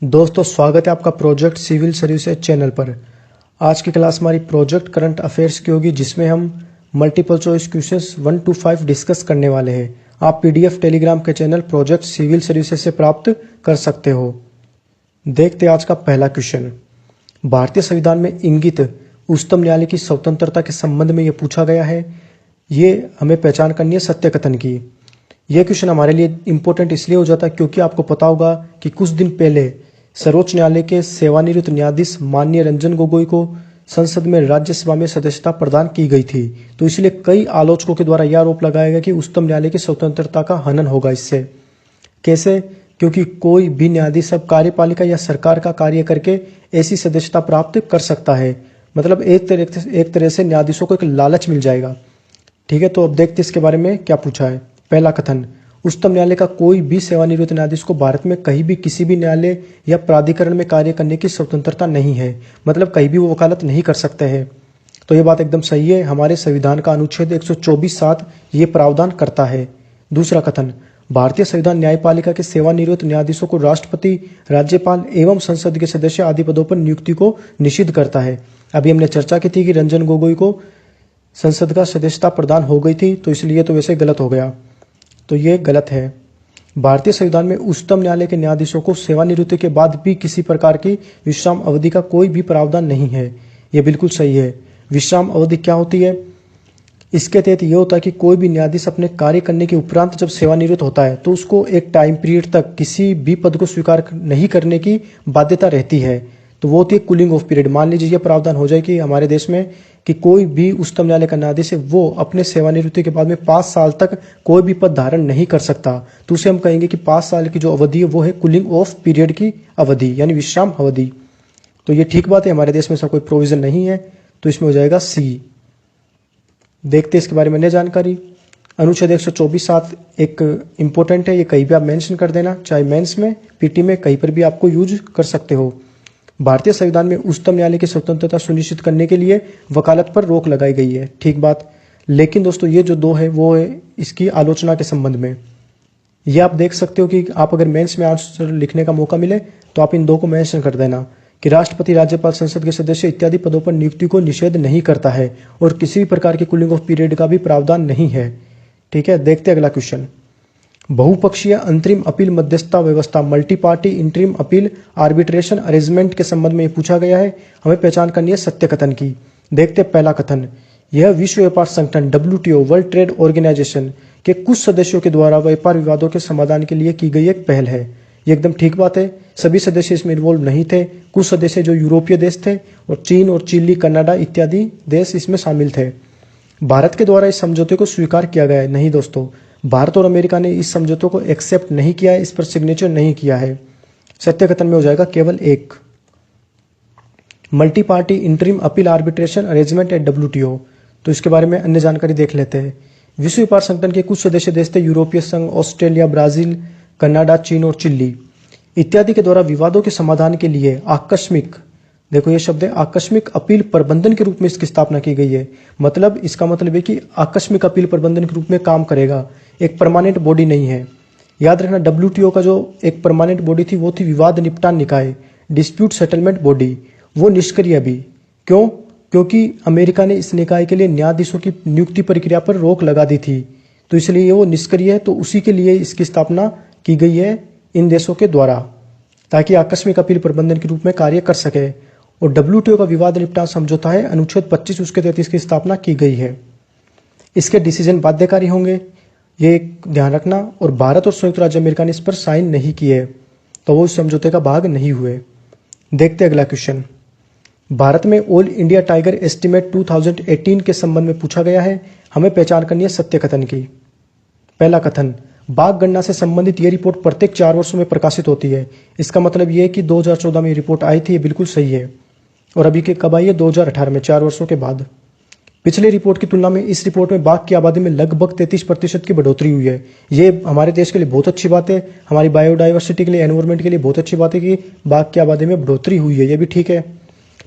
दोस्तों स्वागत है आपका प्रोजेक्ट सिविल सर्विसेज चैनल पर। आज की क्लास हमारी प्रोजेक्ट करंट अफेयर्स की होगी, जिसमें हम multiple choice questions 1 to 5 discuss करने वाले हैं। आप पीडीएफ टेलीग्राम के चैनल प्रोजेक्ट सिविल सर्विसेज से प्राप्त कर सकते हो। देखते हैं आज का पहला क्वेश्चन। भारतीय संविधान में इंगित उच्चतम न्यायालय की स्वतंत्रता के संबंध में यह पूछा गया है। ये हमें पहचान करनी है सत्य कथन की। यह क्वेश्चन हमारे लिए इंपॉर्टेंट इसलिए हो जाता है क्योंकि आपको पता होगा कि कुछ दिन पहले सर्वोच्च न्यायालय के सेवानिवृत्त न्यायाधीश माननीय रंजन गोगोई को संसद में राज्यसभा में सदस्यता प्रदान की गई थी। तो इसलिए कई आलोचकों के द्वारा यह आरोप लगाया गया कि उच्चतम न्यायालय की स्वतंत्रता का हनन होगा इससे। कैसे? क्योंकि कोई भी न्यायाधीश अब कार्यपालिका या सरकार का कार्य करके ऐसी सदस्यता प्राप्त कर सकता है। मतलब एक तरह से न्यायाधीशों को एक लालच मिल जाएगा। ठीक है, तो अब देखते इसके बारे में क्या पूछा है। पहला कथन, उच्चतम न्यायालय का कोई भी सेवानिवृत्त न्यायाधीश को भारत में कहीं भी किसी भी न्यायालय या प्राधिकरण में कार्य करने की स्वतंत्रता नहीं है। मतलब कहीं भी वो वकालत नहीं कर सकते हैं। तो ये बात एकदम सही है। हमारे संविधान का अनुच्छेद 124(7) ये प्रावधान करता है। दूसरा कथन, भारतीय संविधान न्यायपालिका के सेवानिवृत्त न्यायाधीशों को राष्ट्रपति, राज्यपाल एवं संसद के सदस्य आदि पदों पर नियुक्ति को निषिद्ध करता है। अभी हमने चर्चा की थी कि रंजन गोगोई को संसद का सदस्यता प्रदान हो गई थी, तो इसलिए तो वैसे गलत हो गया। तो ये गलत है। भारतीय संविधान में उच्चतम न्यायालय के न्यायाधीशों को सेवानिवृत्ति के बाद भी किसी प्रकार की विश्राम अवधि का कोई भी प्रावधान नहीं है। ये बिल्कुल सही है। विश्राम अवधि क्या होती है? इसके तहत ये होता है कि कोई भी न्यायाधीश अपने कार्य करने के उपरांत जब सेवानिवृत्त होता है तो उसको एक टाइम पीरियड तक किसी भी पद को स्वीकार नहीं करने की बाध्यता रहती है। तो वो होती है कूलिंग ऑफ पीरियड। मान लीजिए ये प्रावधान हो जाए कि हमारे देश में कि कोई भी उच्चतम न्यायालय का न्यायाधीश है वो अपने सेवानिवृत्ति के बाद में 5 साल तक कोई भी पद धारण नहीं कर सकता, तो उसे हम कहेंगे कि 5 साल की जो अवधि है वो है कूलिंग ऑफ पीरियड की अवधि, यानी विश्राम अवधि। तो ये ठीक बात है, हमारे देश में ऐसा कोई प्रोविजन नहीं है, तो इसमें हो जाएगा सी। देखते हैं इसके बारे में नई जानकारी। अनुच्छेद 124(7) एक इंपॉर्टेंट है, ये कहीं भी आप मेंशन कर देना, चाहे मेंस में, पीटी में, कहीं पर भी आपको यूज कर सकते हो। भारतीय संविधान में उच्चतम न्यायालय की स्वतंत्रता सुनिश्चित करने के लिए वकालत पर रोक लगाई गई है। ठीक बात। लेकिन दोस्तों ये जो दो है वो है इसकी आलोचना के संबंध में। ये आप देख सकते हो कि आप अगर मेंस में आंसर लिखने का मौका मिले तो आप इन दो को मेंशन कर देना कि राष्ट्रपति, राज्यपाल, संसद के सदस्य इत्यादि पदों पर नियुक्ति को निषेध नहीं करता है और किसी भी प्रकार की कूलिंग ऑफ पीरियड का भी प्रावधान नहीं है। ठीक है, देखते अगला क्वेश्चन। बहुपक्षीय अंतरिम अपील मध्यस्थता व्यवस्था, multi party interim appeal arbitration arrangement के संबंध में पूछा गया है। हमें पहचान करनी है सत्य कथन की। देखते पहला कथन, यह विश्व व्यापार संगठन WTO, वर्ल्ड ट्रेड ऑर्गेनाइजेशन के कुछ सदस्यों के द्वारा व्यापार विवादों के समाधान के लिए की गई एक पहल है। ये एकदम ठीक बात है। सभी सदस्य इसमें इन्वॉल्व नहीं थे। कुछ सदस्य जो यूरोपीय देश थे और चीन और चिली, कनाडा इत्यादि देश इसमें शामिल थे। भारत के द्वारा इस समझौते को स्वीकार किया गया है? नहीं दोस्तों, भारत और अमेरिका ने इस समझौते को एक्सेप्ट नहीं किया है, इस पर सिग्नेचर नहीं किया है। सत्य कथन में हो जाएगा केवल एक। Multi party interim appeal arbitration arrangement at WTO, तो इसके बारे में अन्य जानकारी देख लेते हैं। विश्व व्यापार संगठन के कुछ सदस्य देश थे यूरोपीय संघ, ऑस्ट्रेलिया, ब्राजील, कनाडा, चीन और चिली इत्यादि के द्वारा विवादों के समाधान के लिए आकस्मिक, देखो ये शब्द है, आकस्मिक अपील प्रबंधन के रूप में इसकी स्थापना की गई है। मतलब इसका मतलब है कि आकस्मिक अपील प्रबंधन के रूप में काम करेगा, एक परमानेंट बॉडी नहीं है। याद रखना WTO का जो एक परमानेंट बॉडी थी वो थी विवाद निपटान निकाय, डिस्प्यूट सेटलमेंट बॉडी। वो निष्क्रिय अभी। क्यों? क्योंकि अमेरिका ने इस निकाय के लिए न्यायाधीशों की नियुक्ति प्रक्रिया पर रोक लगा दी थी, तो इसलिए वो निष्क्रिय है। तो उसी के लिए इसकी स्थापना की गई है इन देशों के द्वारा, ताकि आकस्मिक अपील प्रबंधन के रूप में कार्य कर सके। और WTO का विवाद निपटान समझौता है, अनुच्छेद 25 उसके तहत इसकी स्थापना की गई है। इसके डिसीजन बाध्यकारी होंगे, ये ध्यान रखना। और भारत और संयुक्त राज्य अमेरिका ने इस पर साइन नहीं किए, तो वो इस समझौते का भाग नहीं हुए। देखते अगला क्वेश्चन। भारत में ऑल इंडिया टाइगर एस्टीमेट 2018 के संबंध में पूछा गया है। हमें पहचान करनी है सत्य कथन की। पहला कथन, बाघ गणना से संबंधित ये रिपोर्ट प्रत्येक 4 वर्षों में प्रकाशित होती है। इसका मतलब ये है कि 2014 में ये रिपोर्ट आई थी, ये बिल्कुल सही है। और अभी के कब आई है? 2018 में, 4 वर्षों के बाद। पिछले रिपोर्ट की तुलना में इस रिपोर्ट में बाघ की आबादी में लगभग 33% की बढ़ोतरी हुई है। ये हमारे देश के लिए बहुत अच्छी बात है, हमारी बायोडाइवर्सिटी के लिए, एनवायरमेंट के लिए बहुत अच्छी बात है कि बाघ की आबादी में बढ़ोतरी हुई है, ये भी ठीक है।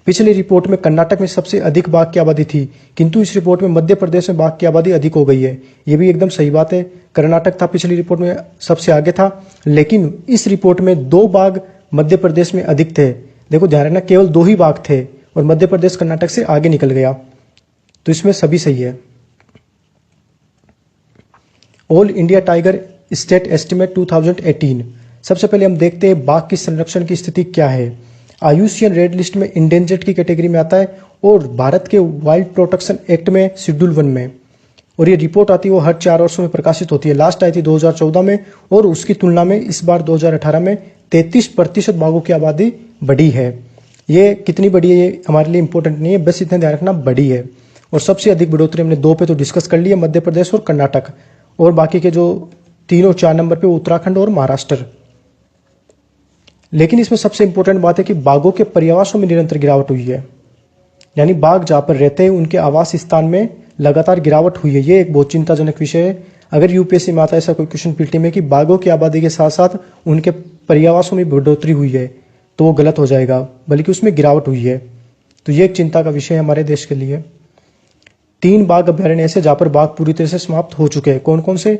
पिछली रिपोर्ट में कर्नाटक में सबसे अधिक बाघ की आबादी थी, किंतु इस रिपोर्ट में मध्य प्रदेश में बाघ की आबादी अधिक हो गई है। ये भी एकदम सही बात है। कर्नाटक था पिछली रिपोर्ट में सबसे आगे था, लेकिन इस रिपोर्ट में 2 बाघ मध्य प्रदेश में अधिक थे। देखो ध्यान रखना, केवल 2 ही बाघ थे और मध्य प्रदेश कर्नाटक से आगे निकल गया, तो इसमें सभी सही है। All India tiger state estimate 2018। सबसे पहले हम देखते हैं बाघ की संरक्षण की स्थिति क्या है। IUCN रेड लिस्ट में इंडेंजर्ड की कैटेगरी में आता है और भारत के वाइल्ड प्रोटेक्शन एक्ट में शेड्यूल 1 में, और ये रिपोर्ट आती है वो हर 4 वर्षों में प्रकाशित होती है। लास्ट आई थी 2014 में, और उसकी तुलना में इस बार 2018 में 33% बाघों की आबादी बढ़ी है। ये कितनी बढ़ी है ये हमारे लिए इंपॉर्टेंट नहीं है, बस इतना ध्यान रखना बढ़ी है। और सबसे अधिक बढ़ोतरी हमने 2 पे तो डिस्कस कर लिया, मध्य प्रदेश और कर्नाटक, और बाकी के जो 3 और 4 नंबर पे उत्तराखंड और महाराष्ट्र। लेकिन इसमें सबसे इंपॉर्टेंट बात है कि बाघों के पर्यावासों में निरंतर गिरावट हुई है, यानी बाघ जहां पर रहते हैं उनके आवास स्थान में लगातार गिरावट हुई है। ये एक बहुत चिंताजनक विषय है। अगर यूपीएससी में आता है ऐसा कोई क्वेश्चन पीटी में कि बाघों की आबादी के साथ साथ उनके पर्यावासों में बढ़ोतरी हुई है, तो वो गलत हो जाएगा, बल्कि उसमें गिरावट हुई है। तो ये एक चिंता का विषय है हमारे देश के लिए। 3 बाघ अभ्यारण्य ऐसे जहां पर बाघ पूरी तरह से समाप्त हो चुके हैं। कौन कौन से?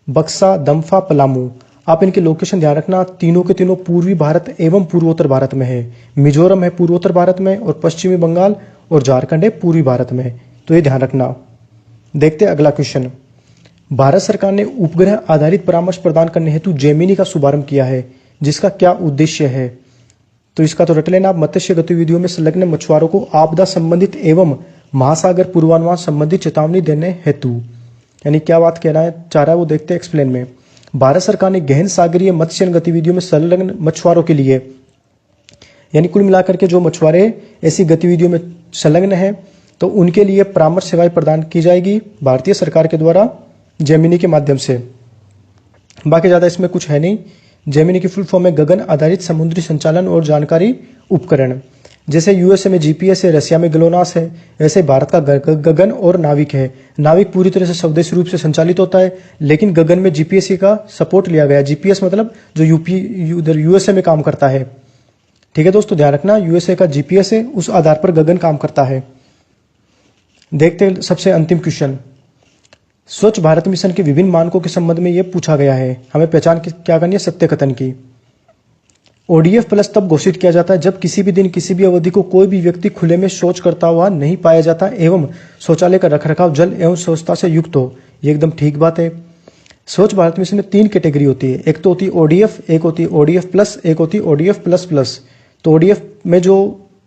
बक्सा, दम्फा, पलामू। आप इनके लोकेशन ध्यान रखना, तीनों के तीनों पूर्वी भारत एवं पूर्वोत्तर भारत में है। मिजोरम है पूर्वोत्तर भारत में, और पश्चिमी बंगाल और झारखंड है पूर्वी भारत में, तो ये ध्यान रखना। देखते हैं अगला क्वेश्चन। भारत सरकार ने उपग्रह आधारित परामर्श प्रदान करने हेतु जेमिनी का शुभारंभ किया है, जिसका क्या उद्देश्य है? तो इसका तो रट लेना आप, मत्स्य गतिविधियों में संलग्न मछुआरों को आपदा संबंधित एवं महासागर पूर्वानुमान संबंधित चेतावनी देने हेतु, यानी क्या बात कहना है चाह रहा है वो देखते हैं एक्सप्लेन में। भारत सरकार ने गहन सागरीय मत्स्य गतिविधियों में संलग्न मछुआरों के लिए, यानी कुल मिलाकर के जो मछुआरे ऐसी गतिविधियों में संलग्न है, तो उनके लिए परामर्श सेवाएं प्रदान की जाएगी भारतीय सरकार के द्वारा जेमिनी के माध्यम से। बाकी ज्यादा इसमें कुछ है नहीं। जेमिनी की फुल फॉर्म है गगन आधारित समुद्री संचालन और जानकारी उपकरण। जैसे यूएसए में जीपीएस है, रशिया में ग्लोनास है, वैसे भारत का गगन और नाविक है। नाविक पूरी तरह से स्वदेशी रूप से संचालित होता है, लेकिन गगन में जीपीएस का सपोर्ट लिया गया। जीपीएस मतलब जो उधर यूएसए में काम करता है। ठीक है दोस्तों, ध्यान रखना, यूएसए का जीपीएस है, उस आधार पर गगन काम करता है। देखते हैं सबसे अंतिम क्वेश्चन। स्वच्छ भारत मिशन के विभिन्न मानकों के संबंध में यह पूछा गया है। हमें पहचान क्या करनी है? सत्य कथन की। ओडीएफ प्लस तब घोषित किया जाता है जब किसी भी दिन किसी भी अवधि को कोई भी व्यक्ति खुले में शौच करता हुआ नहीं पाया जाता एवं शौचालय का रखरखाव जल एवं स्वच्छता से युक्त हो। ये एकदम ठीक बात है। स्वच्छ भारत मिशन में 3 कैटेगरी होती है, एक तो होती है ओडीएफ, एक होती है ओडीएफ प्लस, एक होती है ओडीएफ प्लस प्लस। तो ओडीएफ में जो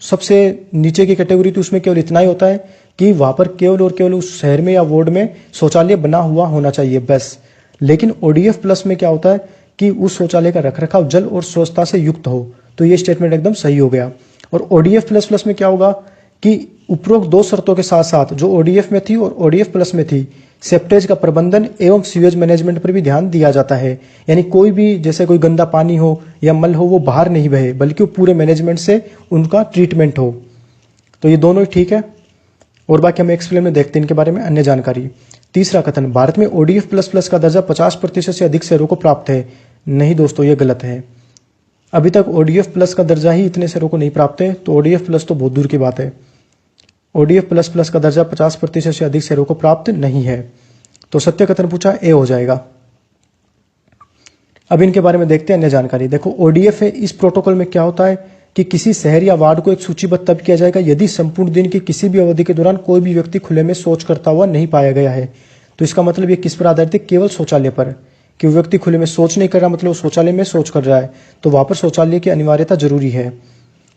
सबसे नीचे की कैटेगरी थी उसमें केवल इतना ही होता है कि वहां पर केवल और केवल उस शहर में या वार्ड में शौचालय बना हुआ होना चाहिए बस। लेकिन ओडीएफ प्लस में क्या होता है कि उस शौचालय का रखरखाव जल और स्वच्छता से युक्त हो। तो ये स्टेटमेंट एकदम सही हो गया। और ओडीएफ प्लस प्लस में क्या होगा कि उपरोक्त 2 शर्तों के साथ साथ जो ओडीएफ में थी और ओडीएफ प्लस में थी, सेप्टेज का प्रबंधन एवं सीवेज मैनेजमेंट पर भी ध्यान दिया जाता है। यानी कोई भी जैसे कोई गंदा पानी हो या मल हो वो बाहर नहीं बहे, बल्कि वो पूरे मैनेजमेंट से उनका ट्रीटमेंट हो। तो ये दोनों ही ठीक है। और बाकी हम एक्सप्लेन में देखते हैं इनके बारे में अन्य जानकारी। तीसरा कथन, भारत में ओडीएफ प्लस प्लस का दर्जा 50% से अधिक शहरों को प्राप्त है। नहीं दोस्तों, ये गलत है। अभी तक ओडीएफ प्लस का दर्जा ही इतने शहरों को नहीं प्राप्त है, तो ओडीएफ प्लस तो बहुत दूर की बात है। ओडीएफ प्लस प्लस का दर्जा 50% से अधिक शहरों को प्राप्त नहीं है। तो सत्य कथन पूछा, ए हो जाएगा। अब इनके बारे में देखते हैं अन्य जानकारी। देखो ओडीएफ है, इस प्रोटोकॉल में क्या होता है कि किसी शहर या वार्ड को एक सूचीबद्ध तब किया जाएगा यदि संपूर्ण दिन की किसी भी अवधि के दौरान कोई भी व्यक्ति खुले में शौच करता हुआ नहीं पाया गया है। तो इसका मतलब ये किस पर आधारित है? केवल शौचालय पर, कि वो व्यक्ति खुले में शौच नहीं कर रहा, मतलब शौचालय में शौच कर रहा है, तो वहां पर शौचालय की अनिवार्यता जरूरी है।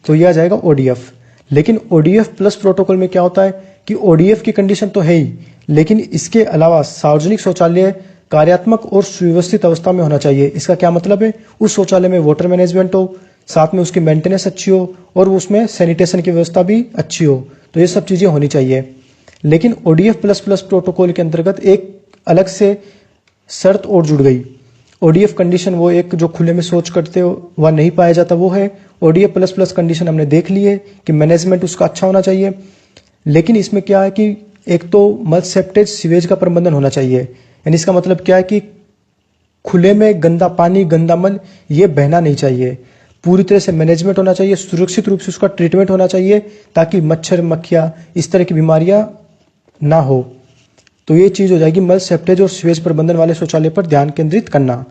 तो यह आ जाएगा ओडीएफ। लेकिन ओडीएफ प्लस प्रोटोकॉल में क्या होता है कि ओडीएफ की कंडीशन तो है ही, लेकिन इसके अलावा सार्वजनिक शौचालय कार्यात्मक और सुव्यवस्थित अवस्था में होना चाहिए। इसका क्या मतलब है? उस शौचालय में वाटर मैनेजमेंट हो, साथ में उसकी मेंटेनेंस अच्छी हो और उसमें सैनिटेशन की व्यवस्था भी अच्छी हो। तो ये सब चीजें होनी चाहिए। लेकिन ओडीएफ प्लस प्लस प्रोटोकॉल के अंतर्गत एक अलग से शर्त और जुड़ गई। ओडीएफ कंडीशन वो एक जो खुले में शौच करते हुआ नहीं पाया जाता वो है। ओडीएफ प्लस प्लस कंडीशन हमने देख ली है कि मैनेजमेंट उसका अच्छा होना चाहिए। लेकिन इसमें क्या है कि एक तो मल सेप्टेज सीवेज का प्रबंधन होना चाहिए। यानी इसका मतलब क्या है कि खुले में गंदा पानी, गंदा मल ये बहना नहीं चाहिए। पूरी तरह से मैनेजमेंट होना चाहिए, सुरक्षित रूप से उसका ट्रीटमेंट होना चाहिए ताकि मच्छर, मक्खियां, इस तरह की बीमारियां ना हो। तो ये चीज हो जाएगी मल सेप्टेज और सीवेज प्रबंधन वाले शौचालय पर ध्यान केंद्रित करना।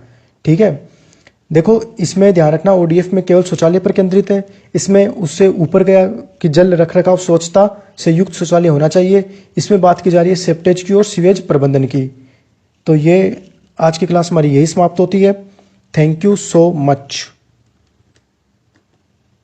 ठीक है। देखो, इसमें ध्यान रखना ओडीएफ में केवल शौचालय पर केंद्रित है। इसमें उससे ऊपर गया कि जल रख रखाव स्वच्छता से युक्त शौचालय होना चाहिए। इसमें बात की जा रही है सेप्टेज की और सीवेज प्रबंधन की। तो ये आज की क्लास हमारी यही समाप्त होती है। Thank you so much.